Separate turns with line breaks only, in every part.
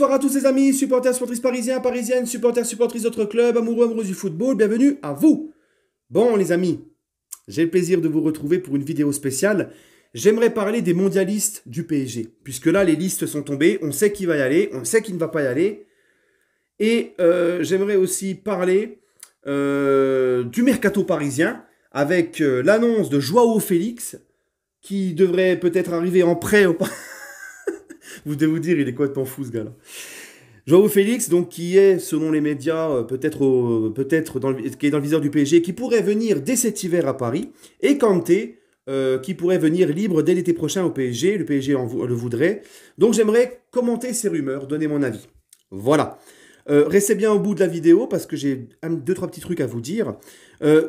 bonsoir à tous les amis, supporters, supportrices parisiens, parisiennes, supporters, supportrices d'autres clubs, amoureux, amoureuses du football, bienvenue à vous. Bon les amis, j'ai le plaisir de vous retrouver pour une vidéo spéciale. J'aimerais parler des mondialistes du PSG, puisque là les listes sont tombées, on sait qui va y aller, on sait qui ne va pas y aller. Et j'aimerais aussi parler du mercato parisien, avec l'annonce de Joao Félix, qui devrait peut-être arriver en prêt au Vous devez vous dire, il est complètement fou ce gars-là. Joao Félix, donc, qui est, selon les médias, qui est dans le viseur du PSG, qui pourrait venir dès cet hiver à Paris, et Kanté, qui pourrait venir libre dès l'été prochain au PSG. Le PSG le voudrait. Donc j'aimerais commenter ces rumeurs, donner mon avis. Voilà. Restez bien au bout de la vidéo parce que j'ai deux, trois petits trucs à vous dire.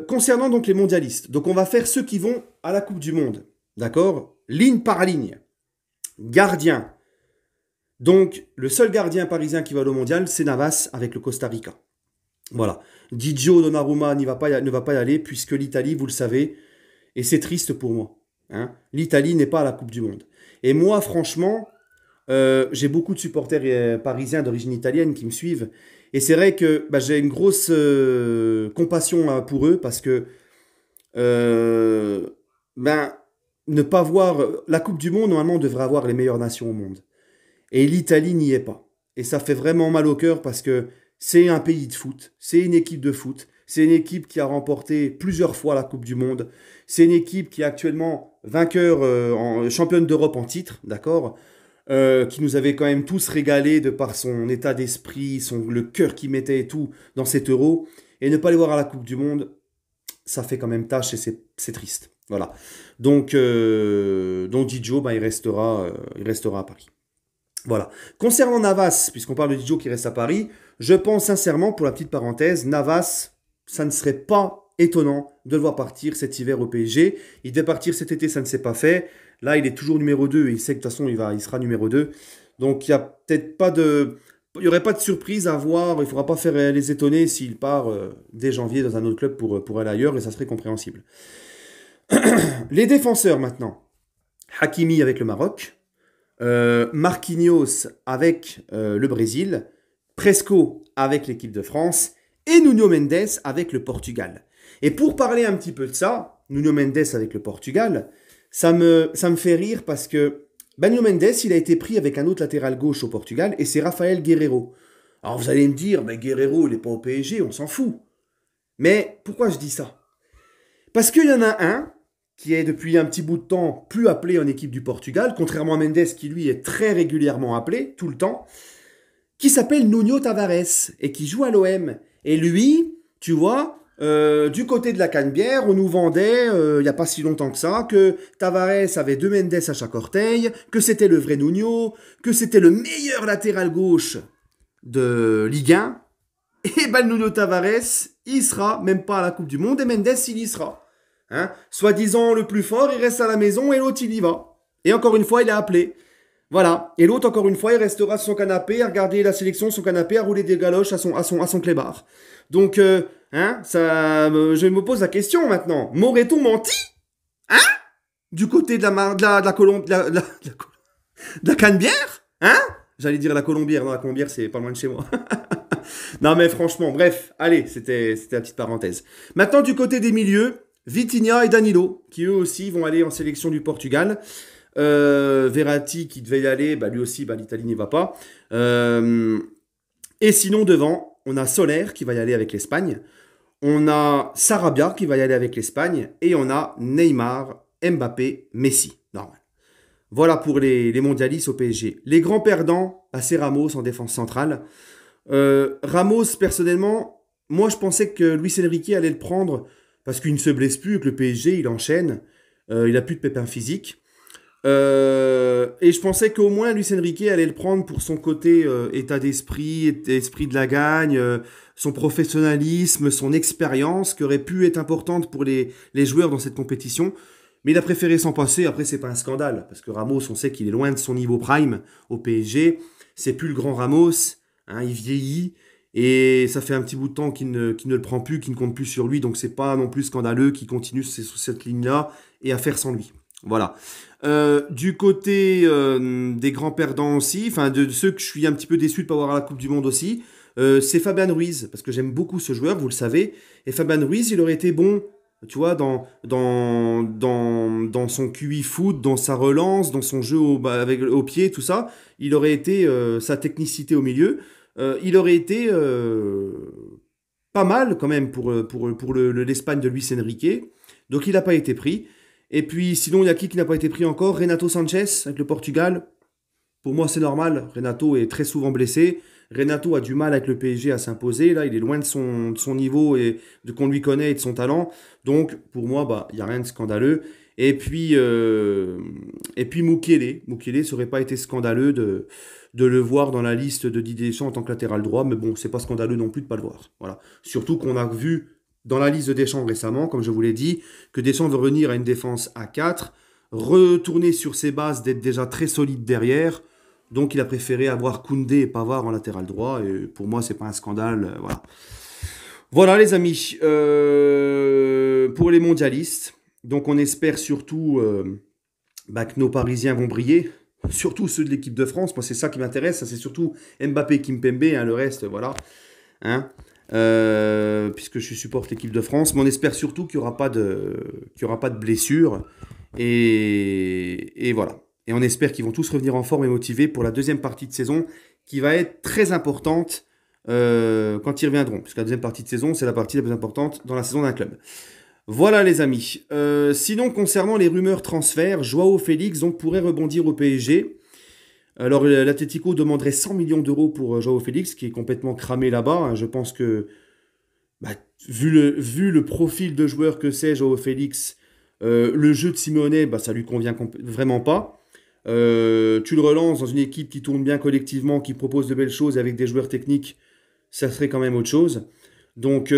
Concernant donc les mondialistes, donc on va faire ceux qui vont à la Coupe du Monde. D'accord? Ligne par ligne. Gardien. Donc, le seul gardien parisien qui va au mondial, c'est Navas avec le Costa Rica. Voilà. Gigio Donnarumma ne va pas y aller, puisque l'Italie, vous le savez, et c'est triste pour moi. Hein, l'Italie n'est pas à la Coupe du Monde. Et moi, franchement, j'ai beaucoup de supporters parisiens d'origine italienne qui me suivent. Et c'est vrai que j'ai une grosse compassion pour eux, parce que ne pas voir la Coupe du Monde, normalement, on devrait avoir les meilleures nations au monde. Et l'Italie n'y est pas. Et ça fait vraiment mal au cœur parce que c'est un pays de foot, c'est une équipe de foot, c'est une équipe qui a remporté plusieurs fois la Coupe du Monde, c'est une équipe qui est actuellement championne d'Europe en titre, d'accord, qui nous avait quand même tous régalé de par son état d'esprit, le cœur qu'il mettait et tout dans cet Euro. Et ne pas les voir à la Coupe du Monde, ça fait quand même tâche et c'est triste. Voilà. Donc Gigio, il restera à Paris. Voilà. Concernant Navas, puisqu'on parle de Gigio qui reste à Paris, je pense sincèrement, pour la petite parenthèse, Navas, ça ne serait pas étonnant de le voir partir cet hiver au PSG. Il devait partir cet été, ça ne s'est pas fait. Là, il est toujours numéro 2 et il sait que de toute façon, il sera numéro 2. Donc, il n'y a peut-être pas de... Il n'y aurait pas de surprise à voir. Il ne faudra pas faire les étonner s'il part dès janvier dans un autre club pour aller ailleurs et ça serait compréhensible. Les défenseurs maintenant. Hakimi avec le Maroc. Marquinhos avec le Brésil, Presco avec l'équipe de France et Nuno Mendes avec le Portugal. Et pour parler un petit peu de ça, Nuno Mendes avec le Portugal, ça me fait rire parce que Nuno Mendes, il a été pris avec un autre latéral gauche au Portugal et c'est Rafael Guerreiro. Alors vous allez me dire, Guerreiro, il n'est pas au PSG, on s'en fout. Mais pourquoi je dis ça? Parce qu'il y en a un qui est depuis un petit bout de temps plus appelé en équipe du Portugal, contrairement à Mendes qui lui est très régulièrement appelé, tout le temps, qui s'appelle Nuno Tavares et qui joue à l'OM. Et lui, tu vois, du côté de la Canebière, on nous vendait, il n'y a pas si longtemps que ça, que Tavares avait deux Mendes à chaque orteil, que c'était le vrai Nuno, que c'était le meilleur latéral gauche de Ligue 1. Et Nuno Tavares, il sera même pas à la Coupe du Monde, et Mendes, il y sera. Hein, soi-disant le plus fort, il reste à la maison et l'autre il y va. Et encore une fois, il est appelé. Voilà. Et l'autre, encore une fois, il restera sur son canapé à regarder la sélection, son canapé, à rouler des galoches à son clébard. Donc, je me pose la question maintenant. M'aurait-on menti? Hein? Du côté de la Canebière? Hein? J'allais dire la Colombière. Non, la Colombière, c'est pas loin de chez moi. Non, mais franchement, bref. Allez, c'était la petite parenthèse. Maintenant, du côté des milieux, Vitinha et Danilo, qui eux aussi vont aller en sélection du Portugal. Verratti qui devait y aller, lui aussi, l'Italie n'y va pas. Et sinon, devant, on a Soler qui va y aller avec l'Espagne. On a Sarabia qui va y aller avec l'Espagne. Et on a Neymar, Mbappé, Messi. Normal. Voilà pour les mondialistes au PSG. Les grands perdants, c'est Ramos en défense centrale. Ramos, personnellement, moi je pensais que Luis Enrique allait le prendre parce qu'il ne se blesse plus, que le PSG, il enchaîne. Il n'a plus de pépins physiques. Et je pensais qu'au moins Luis Enrique allait le prendre pour son côté état d'esprit, esprit de la gagne, son professionnalisme, son expérience, qui aurait pu être importante pour les joueurs dans cette compétition. Mais il a préféré s'en passer. Après, c'est pas un scandale, parce que Ramos, on sait qu'il est loin de son niveau prime au PSG. C'est plus le grand Ramos, hein, il vieillit. Et ça fait un petit bout de temps qu'il ne le prend plus, qu'il ne compte plus sur lui. Donc c'est pas non plus scandaleux qu'il continue sur cette ligne-là et à faire sans lui. Voilà. Du côté des grands perdants aussi, enfin de ceux que je suis un petit peu déçu de ne pas voir à la Coupe du Monde aussi, c'est Fabian Ruiz, parce que j'aime beaucoup ce joueur, vous le savez. Et Fabian Ruiz, il aurait été bon, tu vois, dans son QI foot, dans sa relance, dans son jeu au pied, tout ça. Il aurait été, sa technicité au milieu, il aurait été pas mal quand même pour l'Espagne de Luis Enrique. Donc il n'a pas été pris. Et puis sinon, il y a qui n'a pas été pris encore? Renato Sanchez avec le Portugal. Pour moi, c'est normal. Renato est très souvent blessé. Renato a du mal avec le PSG à s'imposer. Là, il est loin de son niveau et de qu'on lui connaît et de son talent. Donc, pour moi, bah, il n'y a rien de scandaleux. Et puis Mukele. Mukele, ça n'aurait pas été scandaleux de le voir dans la liste de Didier Deschamps en tant que latéral droit. Mais bon, c'est pas scandaleux non plus de ne pas le voir. Voilà. Surtout qu'on a vu dans la liste de Deschamps récemment, comme je vous l'ai dit, que Deschamps veut revenir à une défense à 4, retourner sur ses bases d'être déjà très solide derrière. Donc il a préféré avoir Koundé et Pavard en latéral droit. Et pour moi, c'est pas un scandale. Voilà. Voilà les amis. Pour les mondialistes. Donc on espère surtout que nos Parisiens vont briller. Surtout ceux de l'équipe de France. Moi, c'est ça qui m'intéresse. Ça, c'est surtout Mbappé, Kimpembe. Hein, le reste, voilà. Hein, puisque je supporte l'équipe de France. Mais on espère surtout qu'il n'y aura pas de blessures. Et voilà. Et on espère qu'ils vont tous revenir en forme et motivés pour la deuxième partie de saison qui va être très importante quand ils reviendront. Puisque la deuxième partie de saison, c'est la partie la plus importante dans la saison d'un club. Voilà les amis. Sinon, concernant les rumeurs transferts, Joao Félix donc, pourrait rebondir au PSG. Alors l'Atlético demanderait 100 millions d'euros pour Joao Félix, qui est complètement cramé là-bas. Hein. Je pense que, vu le profil de joueur que c'est Joao Félix, le jeu de Simeone, ça lui convient vraiment pas. Tu le relances dans une équipe qui tourne bien collectivement, qui propose de belles choses avec des joueurs techniques, ça serait quand même autre chose. Donc,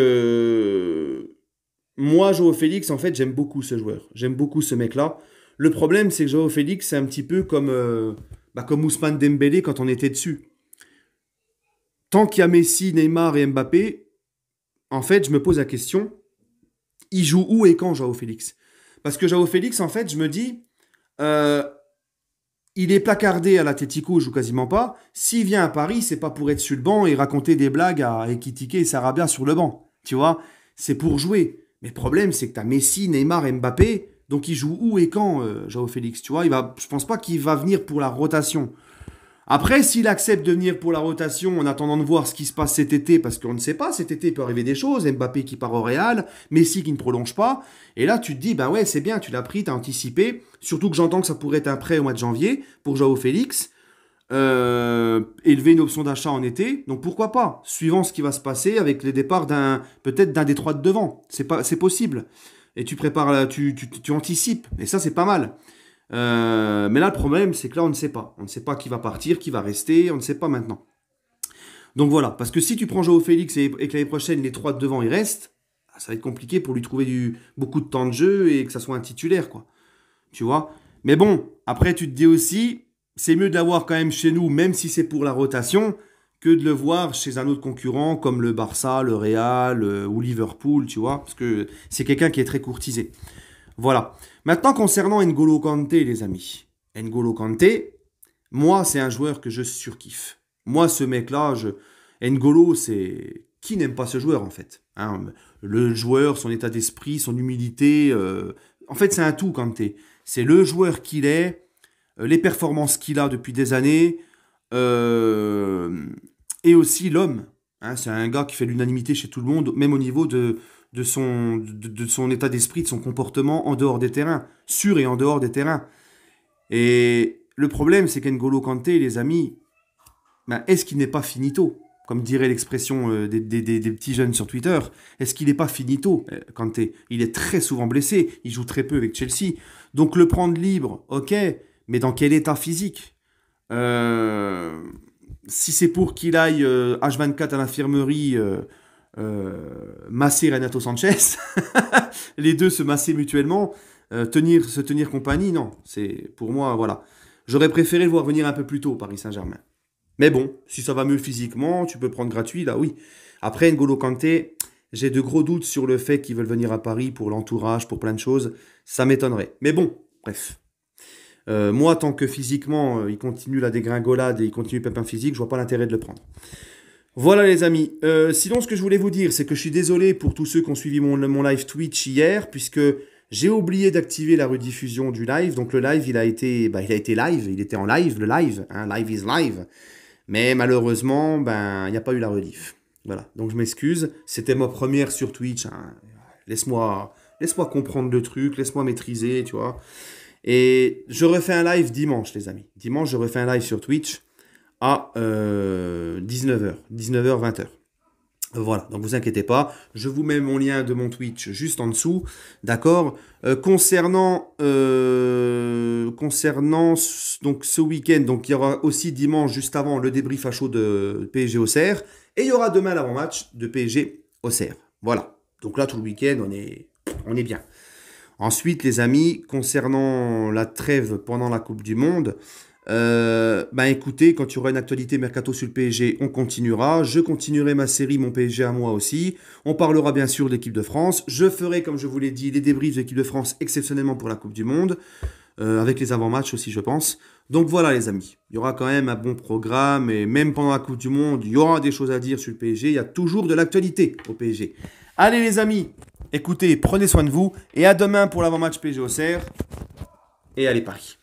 moi, Joao Félix, en fait, j'aime beaucoup ce joueur. J'aime beaucoup ce mec-là. Le problème, c'est que Joao Félix, c'est un petit peu comme Ousmane Dembélé quand on était dessus. Tant qu'il y a Messi, Neymar et Mbappé, en fait, je me pose la question, il joue où et quand Joao Félix? Parce que Joao Félix, en fait, je me dis, il est placardé à l'Atlético, il joue quasiment pas. S'il vient à Paris, c'est pas pour être sur le banc et raconter des blagues à Ekitike et Sarabia sur le banc. Tu vois, c'est pour jouer. Mais le problème, c'est que tu as Messi, Neymar, Mbappé. Donc il joue où et quand, Joao Félix? Tu vois, je pense pas qu'il va venir pour la rotation. Après, s'il accepte de venir pour la rotation en attendant de voir ce qui se passe cet été, parce qu'on ne sait pas, cet été il peut arriver des choses, Mbappé qui part au Real, Messi qui ne prolonge pas, et là tu te dis, ouais, c'est bien, tu l'as pris, tu as anticipé, surtout que j'entends que ça pourrait être un prêt au mois de janvier pour Joao Félix, élever une option d'achat en été, donc pourquoi pas, suivant ce qui va se passer avec les départs peut-être d'un des trois de devant, c'est possible, et tu prépares, tu anticipes, et ça c'est pas mal. Mais là, le problème, c'est que là, on ne sait pas. On ne sait pas qui va partir, qui va rester, on ne sait pas maintenant. Donc voilà, parce que si tu prends Joao Félix et que l'année prochaine, les trois de devant, ils restent, ça va être compliqué pour lui trouver beaucoup de temps de jeu et que ça soit un titulaire, quoi. Tu vois? Mais bon, après, tu te dis aussi, c'est mieux de l'avoir quand même chez nous, même si c'est pour la rotation, que de le voir chez un autre concurrent comme le Barça, le Real ou Liverpool, tu vois? Parce que c'est quelqu'un qui est très courtisé. Voilà. Maintenant, concernant N'Golo Kanté, les amis. N'Golo Kanté, moi, c'est un joueur que je surkiffe. Moi, ce mec-là, N'Golo, c'est... Qui n'aime pas ce joueur, en fait, hein? Le joueur, son état d'esprit, son humilité... En fait, c'est un tout, Kanté. C'est le joueur qu'il est, les performances qu'il a depuis des années, et aussi l'homme. Hein? C'est un gars qui fait l'unanimité chez tout le monde, même au niveau de son état d'esprit, de son comportement en dehors des terrains, sur et en dehors des terrains. Et le problème, c'est qu'N'Golo Kanté, les amis, est-ce qu'il n'est pas finito? Comme dirait l'expression des petits jeunes sur Twitter, est-ce qu'il n'est pas finito, Kanté? Il est très souvent blessé, il joue très peu avec Chelsea. Donc le prendre libre, ok, mais dans quel état physique? Si c'est pour qu'il aille H24 à l'infirmerie... masser Renato Sanchez, les deux se masser mutuellement, se tenir compagnie, non, c'est pour moi, voilà. J'aurais préféré le voir venir un peu plus tôt au Paris Saint-Germain. Mais bon, si ça va mieux physiquement, tu peux prendre gratuit, là oui. Après, N'Golo Kanté, j'ai de gros doutes sur le fait qu'ils veulent venir à Paris pour l'entourage, pour plein de choses, ça m'étonnerait. Mais bon, Bref. Moi, tant que physiquement, il continue la dégringolade et il continue pépin physique, je vois pas l'intérêt de le prendre. Voilà les amis. Sinon, ce que je voulais vous dire, c'est que je suis désolé pour tous ceux qui ont suivi mon live Twitch hier, puisque j'ai oublié d'activer la rediffusion du live. Donc le live, il a été live, il était en live, le live, hein, live is live. Mais malheureusement, il n'y a pas eu la rediff. Voilà, donc je m'excuse. C'était ma première sur Twitch. Hein. Laisse-moi comprendre le truc, laisse-moi maîtriser, tu vois. Et je refais un live dimanche, les amis. Dimanche, je refais un live sur Twitch à 19h, 20h. Voilà, donc vous inquiétez pas, je vous mets mon lien de mon Twitch juste en dessous, d'accord. Concernant donc ce week-end, donc il y aura aussi dimanche juste avant le débrief à chaud de PSG Auxerre, et il y aura demain l'avant-match de PSG Auxerre. Voilà, donc là tout le week-end on est bien. Ensuite les amis, concernant la trêve pendant la Coupe du Monde, écoutez, quand il y aura une actualité mercato sur le PSG, on continuera. Je continuerai ma série Mon PSG à moi aussi. On parlera bien sûr de l'équipe de France. Je ferai, comme je vous l'ai dit, les débriefs de l'équipe de France exceptionnellement pour la Coupe du Monde. Avec les avant-matchs aussi, je pense. Donc voilà les amis, il y aura quand même un bon programme. Et même pendant la Coupe du Monde, il y aura des choses à dire sur le PSG. Il y a toujours de l'actualité au PSG. Allez les amis, écoutez, prenez soin de vous. Et à demain pour l'avant-match PSG Auxerre. Et allez Paris.